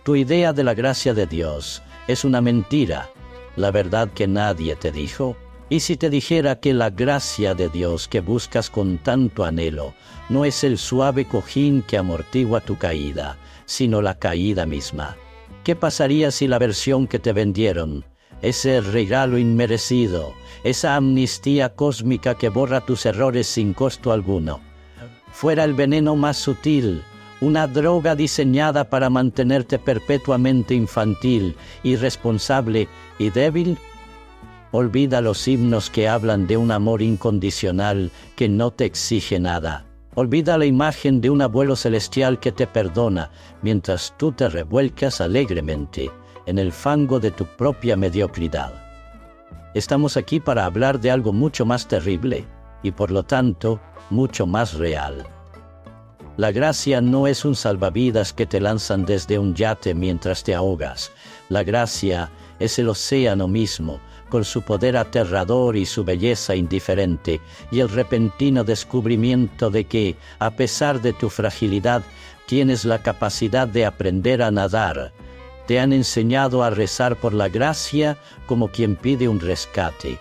Tu idea de la gracia de Dios es una mentira, la verdad que nadie te dijo. Y si te dijera que la gracia de Dios que buscas con tanto anhelo no es el suave cojín que amortigua tu caída, sino la caída misma, ¿qué pasaría si la versión que te vendieron, ese regalo inmerecido, esa amnistía cósmica que borra tus errores sin costo alguno, fuera el veneno más sutil, una droga diseñada para mantenerte perpetuamente infantil, irresponsable y débil? Olvida los himnos que hablan de un amor incondicional que no te exige nada. Olvida la imagen de un abuelo celestial que te perdona mientras tú te revuelcas alegremente en el fango de tu propia mediocridad. Estamos aquí para hablar de algo mucho más terrible y por lo tanto mucho más real. La gracia no es un salvavidas que te lanzan desde un yate mientras te ahogas. La gracia es el océano mismo, con su poder aterrador y su belleza indiferente, y el repentino descubrimiento de que, a pesar de tu fragilidad, tienes la capacidad de aprender a nadar. Te han enseñado a rezar por la gracia como quien pide un rescate.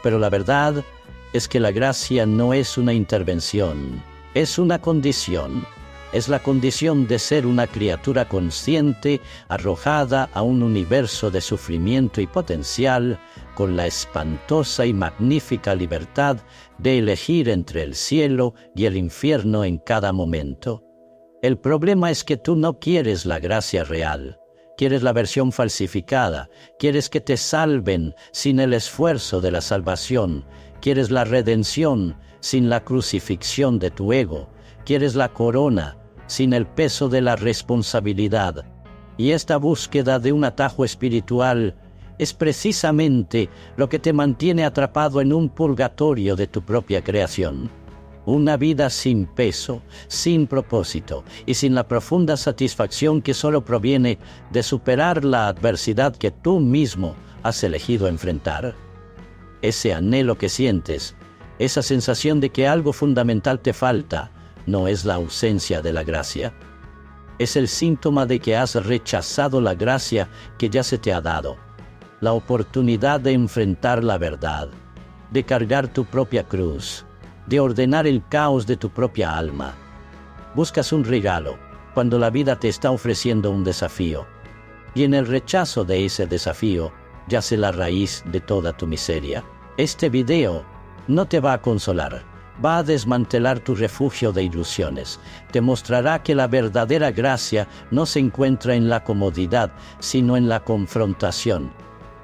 Pero la verdad es que la gracia no es una intervención, es una condición. Es la condición de ser una criatura consciente, arrojada a un universo de sufrimiento y potencial, con la espantosa y magnífica libertad de elegir entre el cielo y el infierno en cada momento. El problema es que tú no quieres la gracia real, quieres la versión falsificada, quieres que te salven sin el esfuerzo de la salvación, quieres la redención sin la crucifixión de tu ego, quieres la corona sin el peso de la responsabilidad. Y esta búsqueda de un atajo espiritual es precisamente lo que te mantiene atrapado en un purgatorio de tu propia creación. Una vida sin peso, sin propósito y sin la profunda satisfacción que solo proviene de superar la adversidad que tú mismo has elegido enfrentar. Ese anhelo que sientes, esa sensación de que algo fundamental te falta, no es la ausencia de la gracia. Es el síntoma de que has rechazado la gracia que ya se te ha dado, la oportunidad de enfrentar la verdad, de cargar tu propia cruz, de ordenar el caos de tu propia alma. Buscas un regalo cuando la vida te está ofreciendo un desafío, y en el rechazo de ese desafío yace la raíz de toda tu miseria. Este video no te va a consolar. Va a desmantelar tu refugio de ilusiones. Te mostrará que la verdadera gracia no se encuentra en la comodidad, sino en la confrontación.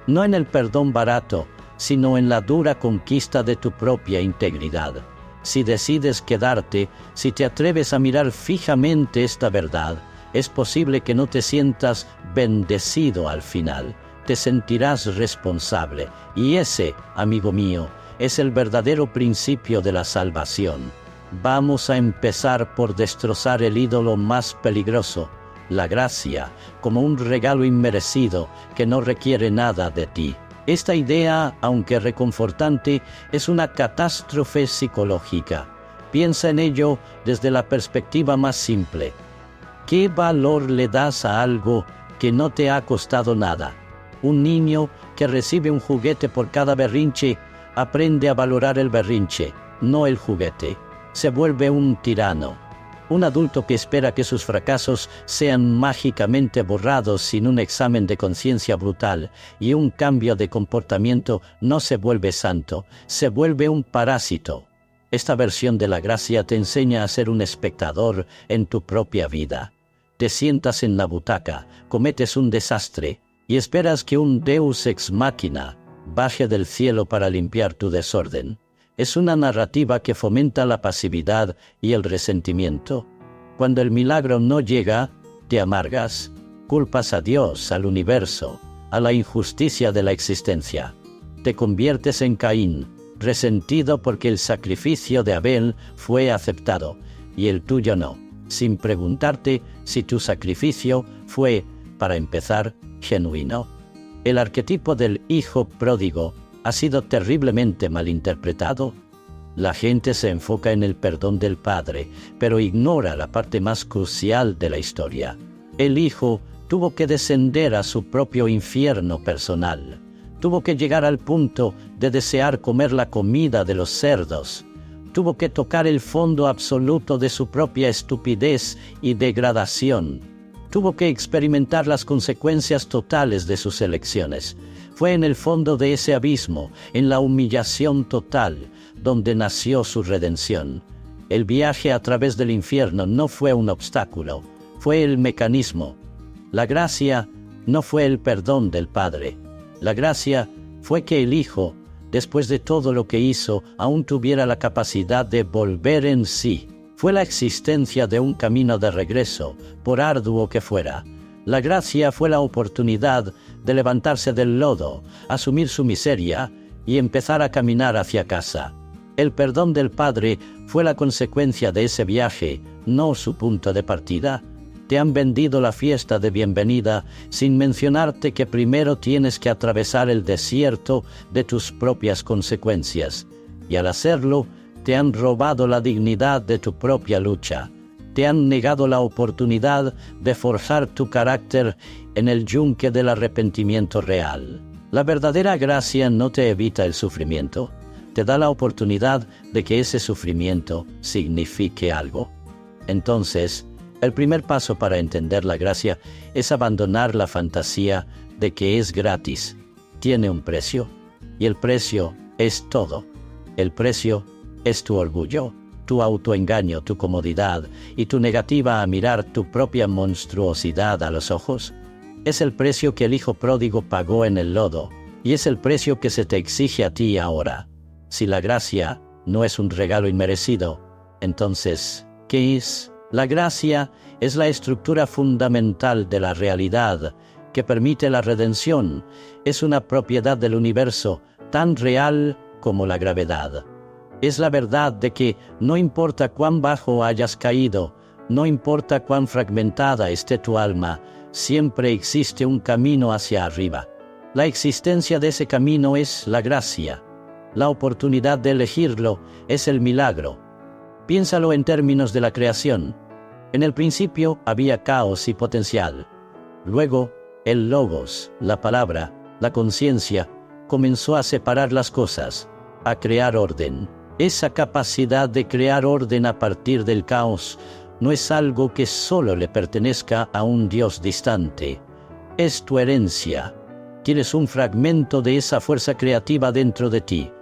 No en el perdón barato, sino en la dura conquista de tu propia integridad. Si decides quedarte, si te atreves a mirar fijamente esta verdad, es posible que no te sientas bendecido al final. Te sentirás responsable. Y ese, amigo mío, es el verdadero principio de la salvación. Vamos a empezar por destrozar el ídolo más peligroso, la gracia, como un regalo inmerecido que no requiere nada de ti. Esta idea, aunque reconfortante, es una catástrofe psicológica. Piensa en ello desde la perspectiva más simple. ¿Qué valor le das a algo que no te ha costado nada? Un niño que recibe un juguete por cada berrinche aprende a valorar el berrinche, no el juguete. Se vuelve un tirano. Un adulto que espera que sus fracasos sean mágicamente borrados sin un examen de conciencia brutal y un cambio de comportamiento no se vuelve santo, se vuelve un parásito. Esta versión de la gracia te enseña a ser un espectador en tu propia vida. Te sientas en la butaca, cometes un desastre y esperas que un Deus ex machina baje del cielo para limpiar tu desorden. Es una narrativa que fomenta la pasividad y el resentimiento. Cuando el milagro no llega, te amargas, culpas a Dios, al universo, a la injusticia de la existencia. Te conviertes en Caín, resentido porque el sacrificio de Abel fue aceptado y el tuyo no, sin preguntarte si tu sacrificio fue, para empezar, genuino. El arquetipo del hijo pródigo ha sido terriblemente malinterpretado. La gente se enfoca en el perdón del padre, pero ignora la parte más crucial de la historia. El hijo tuvo que descender a su propio infierno personal. Tuvo que llegar al punto de desear comer la comida de los cerdos. Tuvo que tocar el fondo absoluto de su propia estupidez y degradación. Tuvo que experimentar las consecuencias totales de sus elecciones. Fue en el fondo de ese abismo, en la humillación total, donde nació su redención. El viaje a través del infierno no fue un obstáculo, fue el mecanismo. La gracia no fue el perdón del Padre. La gracia fue que el Hijo, después de todo lo que hizo, aún tuviera la capacidad de volver en sí. Fue la existencia de un camino de regreso, por arduo que fuera. La gracia fue la oportunidad de levantarse del lodo, asumir su miseria y empezar a caminar hacia casa. El perdón del Padre fue la consecuencia de ese viaje, no su punto de partida. Te han vendido la fiesta de bienvenida sin mencionarte que primero tienes que atravesar el desierto de tus propias consecuencias. Y al hacerlo, te han robado la dignidad de tu propia lucha. Te han negado la oportunidad de forjar tu carácter en el yunque del arrepentimiento real. La verdadera gracia no te evita el sufrimiento. Te da la oportunidad de que ese sufrimiento signifique algo. Entonces, el primer paso para entender la gracia es abandonar la fantasía de que es gratis. Tiene un precio, y el precio es todo. El precio es tu orgullo, tu autoengaño, tu comodidad y tu negativa a mirar tu propia monstruosidad a los ojos. Es el precio que el hijo pródigo pagó en el lodo, y es el precio que se te exige a ti ahora. Si la gracia no es un regalo inmerecido, entonces, ¿qué es? La gracia es la estructura fundamental de la realidad que permite la redención. Es una propiedad del universo tan real como la gravedad. Es la verdad de que no importa cuán bajo hayas caído, no importa cuán fragmentada esté tu alma, siempre existe un camino hacia arriba. La existencia de ese camino es la gracia. La oportunidad de elegirlo es el milagro. Piénsalo en términos de la creación. En el principio había caos y potencial. Luego, el logos, la palabra, la conciencia, comenzó a separar las cosas, a crear orden. Esa capacidad de crear orden a partir del caos no es algo que solo le pertenezca a un Dios distante. Es tu herencia. Tienes un fragmento de esa fuerza creativa dentro de ti.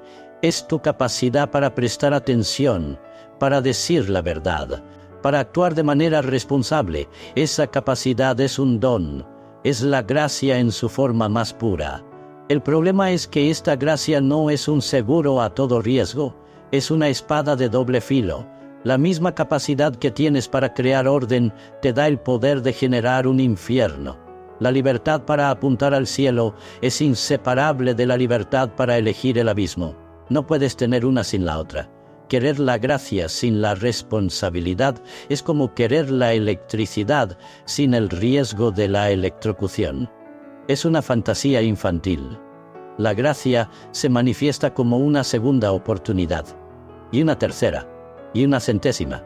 Es tu capacidad para prestar atención, para decir la verdad, para actuar de manera responsable. Esa capacidad es un don, es la gracia en su forma más pura. El problema es que esta gracia no es un seguro a todo riesgo, es una espada de doble filo. La misma capacidad que tienes para crear orden te da el poder de generar un infierno. La libertad para apuntar al cielo es inseparable de la libertad para elegir el abismo. No puedes tener una sin la otra. Querer la gracia sin la responsabilidad es como querer la electricidad sin el riesgo de la electrocución. Es una fantasía infantil. La gracia se manifiesta como una segunda oportunidad, y una tercera, y una centésima.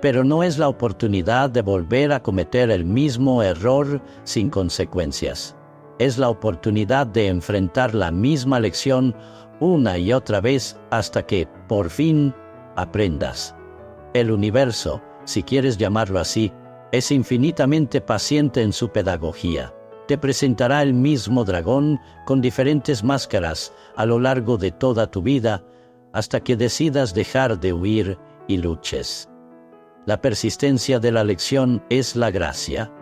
Pero no es la oportunidad de volver a cometer el mismo error sin consecuencias. Es la oportunidad de enfrentar la misma lección una y otra vez hasta que, por fin, aprendas. El universo, si quieres llamarlo así, es infinitamente paciente en su pedagogía. Te presentará el mismo dragón con diferentes máscaras a lo largo de toda tu vida hasta que decidas dejar de huir y luches. La persistencia de la lección es la gracia.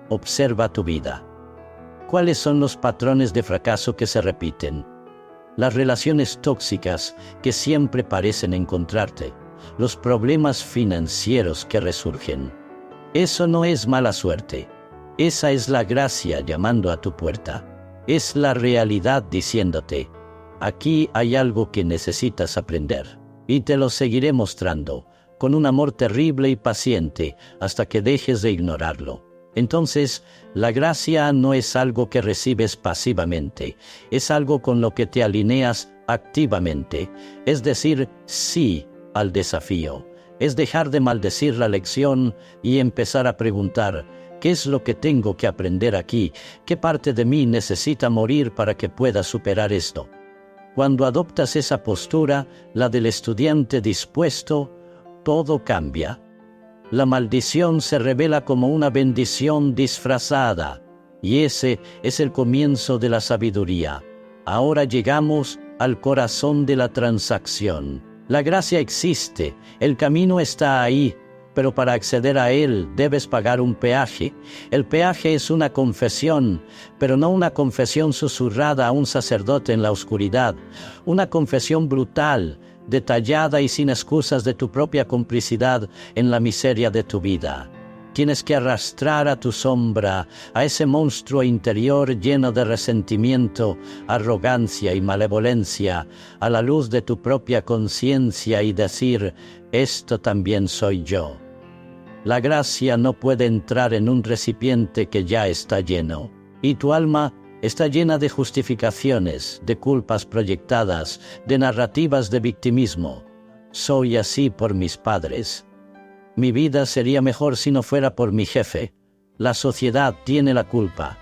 Observa tu vida. ¿Cuáles son los patrones de fracaso que se repiten? Las relaciones tóxicas que siempre parecen encontrarte, los problemas financieros que resurgen. Eso no es mala suerte. Esa es la gracia llamando a tu puerta. Es la realidad diciéndote, aquí hay algo que necesitas aprender, y te lo seguiré mostrando, con un amor terrible y paciente, hasta que dejes de ignorarlo. Entonces, la gracia no es algo que recibes pasivamente, es algo con lo que te alineas activamente, es decir, sí al desafío, es dejar de maldecir la lección y empezar a preguntar, ¿Qué es lo que tengo que aprender aquí? ¿Qué parte de mí necesita morir para que pueda superar esto? Cuando adoptas esa postura, la del estudiante dispuesto, todo cambia. La maldición se revela como una bendición disfrazada, y ese es el comienzo de la sabiduría. Ahora llegamos al corazón de la transacción. La gracia existe, el camino está ahí, pero para acceder a él debes pagar un peaje. El peaje es una confesión, pero no una confesión susurrada a un sacerdote en la oscuridad, una confesión brutal, detallada y sin excusas de tu propia complicidad en la miseria de tu vida. Tienes que arrastrar a tu sombra, a ese monstruo interior lleno de resentimiento, arrogancia y malevolencia, a la luz de tu propia conciencia y decir, esto también soy yo. La gracia no puede entrar en un recipiente que ya está lleno, y tu alma está llena de justificaciones, de culpas proyectadas, de narrativas de victimismo. Soy así por mis padres. Mi vida sería mejor si no fuera por mi jefe. La sociedad tiene la culpa.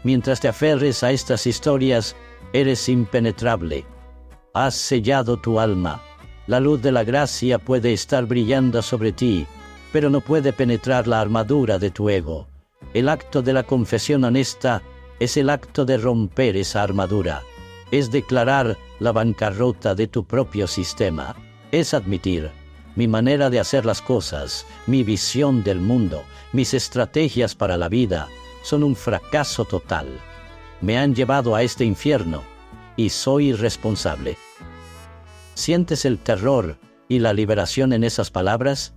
Mientras te aferres a estas historias, eres impenetrable. Has sellado tu alma. La luz de la gracia puede estar brillando sobre ti, pero no puede penetrar la armadura de tu ego. El acto de la confesión honesta es el acto de romper esa armadura. Es declarar la bancarrota de tu propio sistema. Es admitir, mi manera de hacer las cosas, mi visión del mundo, mis estrategias para la vida, son un fracaso total. Me han llevado a este infierno y soy responsable. ¿Sientes el terror y la liberación en esas palabras?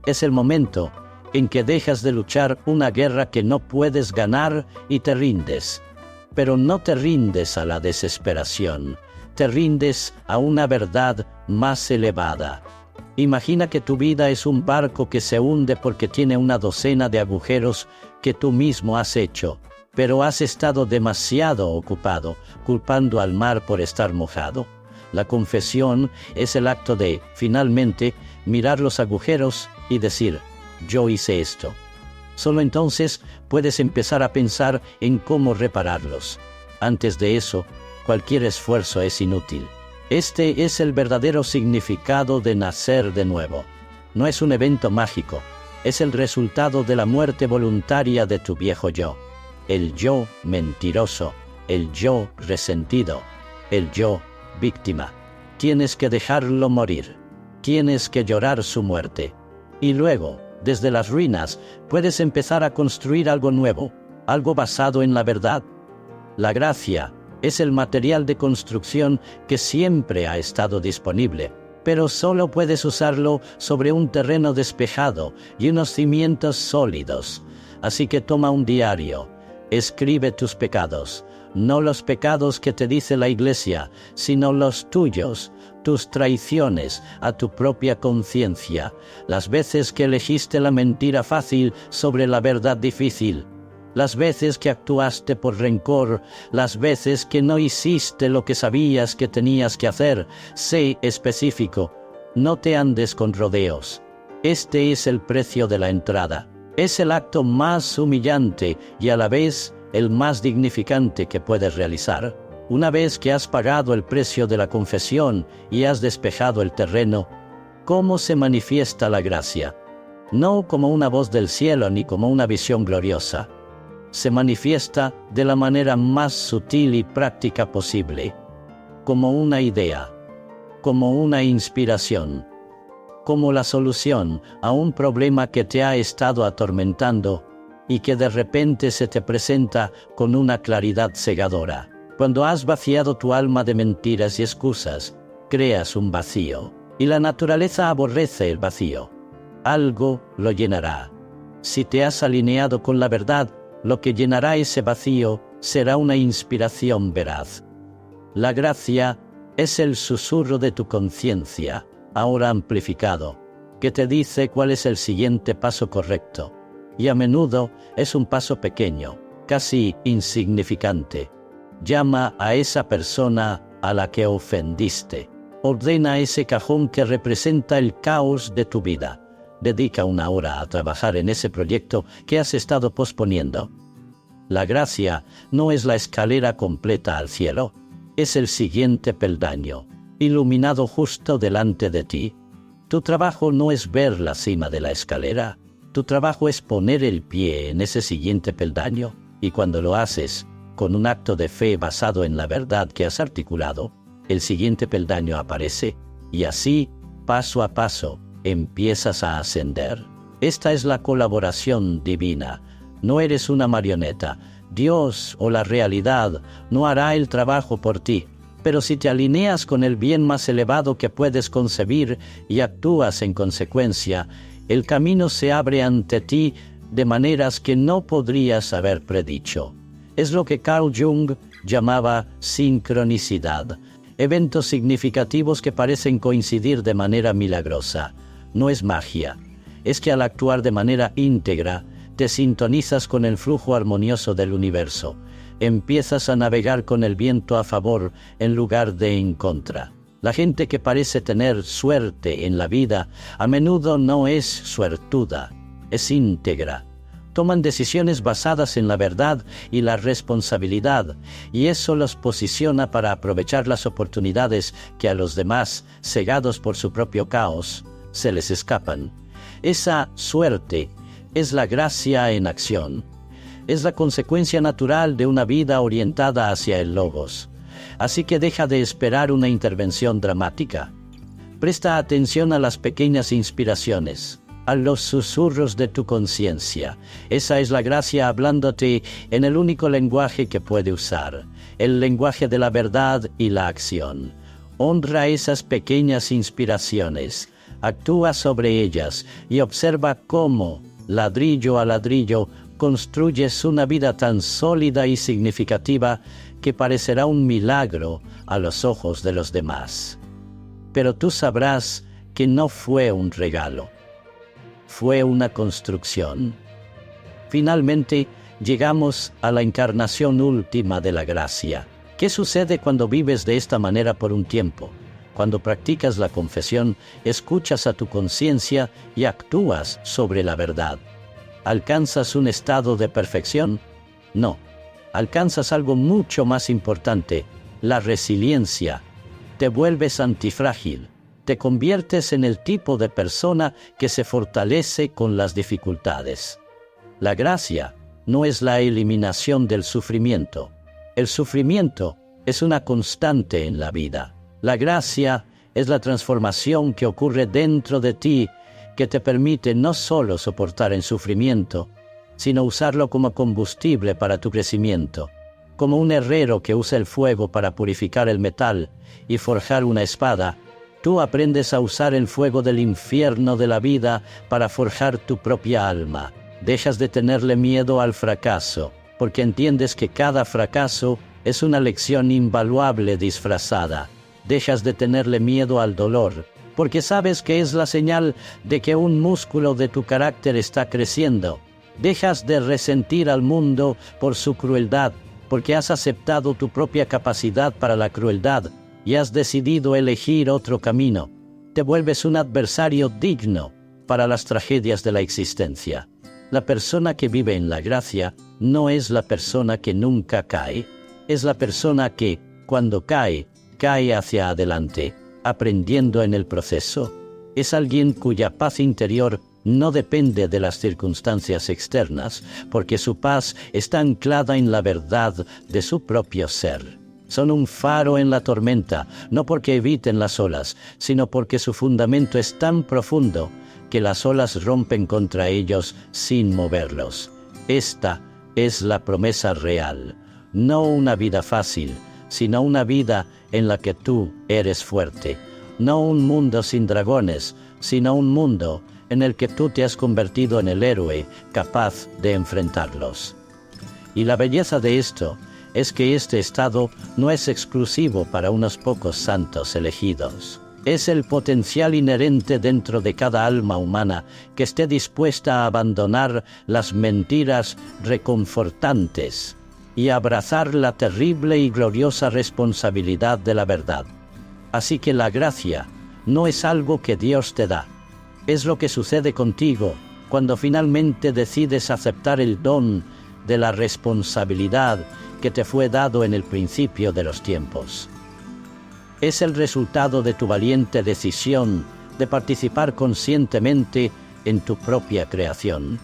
Es el momento en que dejas de luchar una guerra que no puedes ganar y te rindes. Pero no te rindes a la desesperación, te rindes a una verdad más elevada. Imagina que tu vida es un barco que se hunde porque tiene una docena de agujeros que tú mismo has hecho, pero has estado demasiado ocupado, culpando al mar por estar mojado. La confesión es el acto de, finalmente, mirar los agujeros y decir, yo hice esto. Solo entonces puedes empezar a pensar en cómo repararlos. Antes de eso, cualquier esfuerzo es inútil. Este es el verdadero significado de nacer de nuevo. No es un evento mágico, es el resultado de la muerte voluntaria de tu viejo yo. El yo mentiroso, el yo resentido, el yo víctima. Tienes que dejarlo morir, tienes que llorar su muerte. Y luego, desde las ruinas, puedes empezar a construir algo nuevo, algo basado en la verdad. La gracia es el material de construcción que siempre ha estado disponible, pero solo puedes usarlo sobre un terreno despejado y unos cimientos sólidos. Así que toma un diario, escribe tus pecados, no los pecados que te dice la Iglesia, sino los tuyos, tus traiciones a tu propia conciencia, las veces que elegiste la mentira fácil sobre la verdad difícil, las veces que actuaste por rencor, las veces que no hiciste lo que sabías que tenías que hacer. Sé específico, no te andes con rodeos. Este es el precio de la entrada. Es el acto más humillante y a la vez el más dignificante que puedes realizar. Una vez que has pagado el precio de la confesión y has despejado el terreno, ¿cómo se manifiesta la gracia? No como una voz del cielo ni como una visión gloriosa. Se manifiesta de la manera más sutil y práctica posible, como una idea, como una inspiración, como la solución a un problema que te ha estado atormentando y que de repente se te presenta con una claridad cegadora. Cuando has vaciado tu alma de mentiras y excusas, creas un vacío, y la naturaleza aborrece el vacío. Algo lo llenará. Si te has alineado con la verdad, lo que llenará ese vacío será una inspiración veraz. La gracia es el susurro de tu conciencia, ahora amplificado, que te dice cuál es el siguiente paso correcto. Y a menudo es un paso pequeño, casi insignificante. Llama a esa persona a la que ofendiste. Ordena ese cajón que representa el caos de tu vida. Dedica 1 hora a trabajar en ese proyecto que has estado posponiendo. La gracia no es la escalera completa al cielo, es el siguiente peldaño, iluminado justo delante de ti. Tu trabajo no es ver la cima de la escalera, tu trabajo es poner el pie en ese siguiente peldaño, y cuando lo haces, con un acto de fe basado en la verdad que has articulado, el siguiente peldaño aparece, y así, paso a paso, empiezas a ascender. Esta es la colaboración divina. No eres una marioneta. Dios o la realidad no hará el trabajo por ti. Pero si te alineas con el bien más elevado que puedes concebir y actúas en consecuencia, el camino se abre ante ti de maneras que no podrías haber predicho. Es lo que Carl Jung llamaba sincronicidad, eventos significativos que parecen coincidir de manera milagrosa. No es magia, es que al actuar de manera íntegra, te sintonizas con el flujo armonioso del universo. Empiezas a navegar con el viento a favor en lugar de en contra. La gente que parece tener suerte en la vida a menudo no es suertuda, es íntegra. Toman decisiones basadas en la verdad y la responsabilidad, y eso los posiciona para aprovechar las oportunidades que a los demás, cegados por su propio caos, se les escapan. Esa suerte es la gracia en acción. Es la consecuencia natural de una vida orientada hacia el logos. Así que deja de esperar una intervención dramática. Presta atención a las pequeñas inspiraciones, a los susurros de tu conciencia. Esa es la gracia hablándote en el único lenguaje que puede usar, el lenguaje de la verdad y la acción. Honra esas pequeñas inspiraciones, actúa sobre ellas y observa cómo, ladrillo a ladrillo, construyes una vida tan sólida y significativa que parecerá un milagro a los ojos de los demás. Pero tú sabrás que no fue un regalo, fue una construcción. Finalmente, llegamos a la encarnación última de la gracia. ¿Qué sucede cuando vives de esta manera por un tiempo? Cuando practicas la confesión, escuchas a tu conciencia y actúas sobre la verdad. ¿Alcanzas un estado de perfección? No. Alcanzas algo mucho más importante, la resiliencia. Te vuelves antifrágil. Te conviertes en el tipo de persona que se fortalece con las dificultades. La gracia no es la eliminación del sufrimiento. El sufrimiento es una constante en la vida. La gracia es la transformación que ocurre dentro de ti, que te permite no solo soportar el sufrimiento, sino usarlo como combustible para tu crecimiento, como un herrero que usa el fuego para purificar el metal y forjar una espada. Tú aprendes a usar el fuego del infierno de la vida para forjar tu propia alma. Dejas de tenerle miedo al fracaso, porque entiendes que cada fracaso es una lección invaluable disfrazada. Dejas de tenerle miedo al dolor, porque sabes que es la señal de que un músculo de tu carácter está creciendo. Dejas de resentir al mundo por su crueldad, porque has aceptado tu propia capacidad para la crueldad y has decidido elegir otro camino. Te vuelves un adversario digno para las tragedias de la existencia. La persona que vive en la gracia no es la persona que nunca cae, es la persona que, cuando cae, cae hacia adelante, aprendiendo en el proceso. Es alguien cuya paz interior no depende de las circunstancias externas, porque su paz está anclada en la verdad de su propio ser. Son un faro en la tormenta, no porque eviten las olas, sino porque su fundamento es tan profundo que las olas rompen contra ellos sin moverlos. Esta es la promesa real, no una vida fácil, sino una vida en la que tú eres fuerte. No un mundo sin dragones, sino un mundo en el que tú te has convertido en el héroe capaz de enfrentarlos. Y la belleza de esto es que este estado no es exclusivo para unos pocos santos elegidos. Es el potencial inherente dentro de cada alma humana que esté dispuesta a abandonar las mentiras reconfortantes y abrazar la terrible y gloriosa responsabilidad de la verdad. Así que la gracia no es algo que Dios te da, Es lo que sucede contigo cuando finalmente decides aceptar el don de la responsabilidad que te fue dado en el principio de los tiempos. Es el resultado de tu valiente decisión de participar conscientemente en tu propia creación.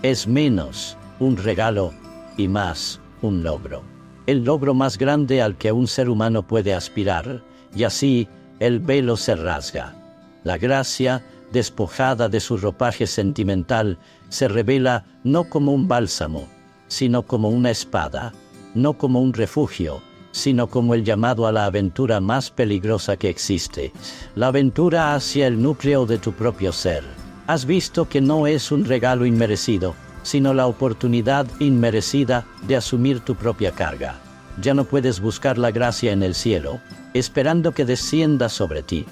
Es menos un regalo y más un logro. El logro más grande al que un ser humano puede aspirar, y así el velo se rasga. La gracia, despojada de su ropaje sentimental, se revela no como un bálsamo, sino como una espada, no como un refugio, sino como el llamado a la aventura más peligrosa que existe, la aventura hacia el núcleo de tu propio ser. Has visto que no es un regalo inmerecido, sino la oportunidad inmerecida de asumir tu propia carga. Ya no puedes buscar la gracia en el cielo, esperando que descienda sobre ti.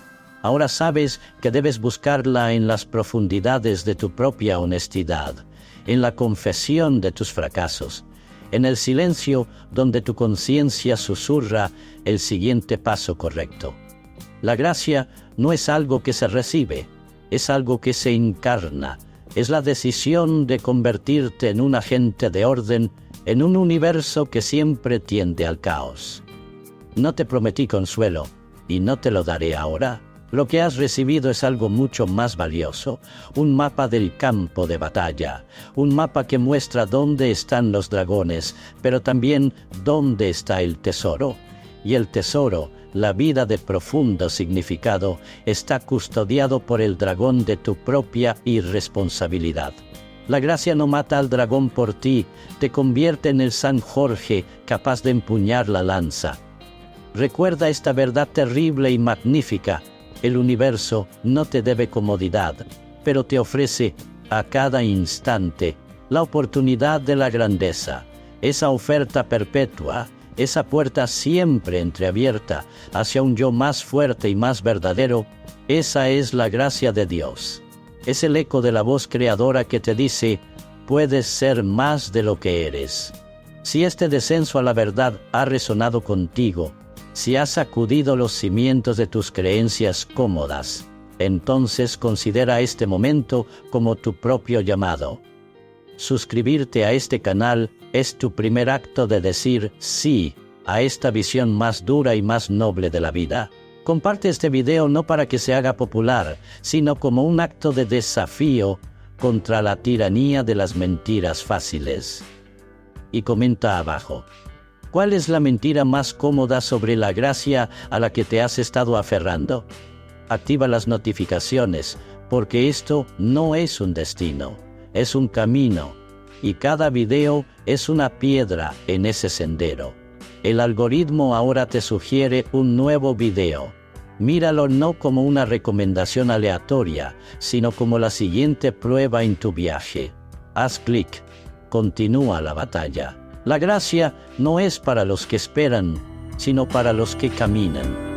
Ahora sabes que debes buscarla en las profundidades de tu propia honestidad, en la confesión de tus fracasos, en el silencio donde tu conciencia susurra el siguiente paso correcto. La gracia no es algo que se recibe, es algo que se encarna. Es la decisión de convertirte en un agente de orden en un universo que siempre tiende al caos. No te prometí consuelo, y no te lo daré ahora. Lo que has recibido es algo mucho más valioso, un mapa del campo de batalla, un mapa que muestra dónde están los dragones, pero también dónde está el tesoro. Y el tesoro, la vida de profundo significado, está custodiado por el dragón de tu propia irresponsabilidad. La gracia no mata al dragón por ti, te convierte en el San Jorge capaz de empuñar la lanza. Recuerda esta verdad terrible y magnífica. El universo no te debe comodidad, pero te ofrece a cada instante la oportunidad de la grandeza, esa oferta perpetua, esa puerta siempre entreabierta hacia un yo más fuerte y más verdadero. Esa es la gracia de Dios. Es el eco de la voz creadora que te dice, puedes ser más de lo que eres. Si este descenso a la verdad ha resonado contigo, si has sacudido los cimientos de tus creencias cómodas, entonces considera este momento como tu propio llamado. Suscribirte a este canal es tu primer acto de decir sí a esta visión más dura y más noble de la vida. Comparte este video no para que se haga popular, sino como un acto de desafío contra la tiranía de las mentiras fáciles. Y comenta abajo, ¿cuál es la mentira más cómoda sobre la gracia a la que te has estado aferrando? Activa las notificaciones, porque esto no es un destino, es un camino, y cada video es una piedra en ese sendero. El algoritmo ahora te sugiere un nuevo video. Míralo no como una recomendación aleatoria, sino como la siguiente prueba en tu viaje. Haz clic. Continúa la batalla. La gracia no es para los que esperan, sino para los que caminan.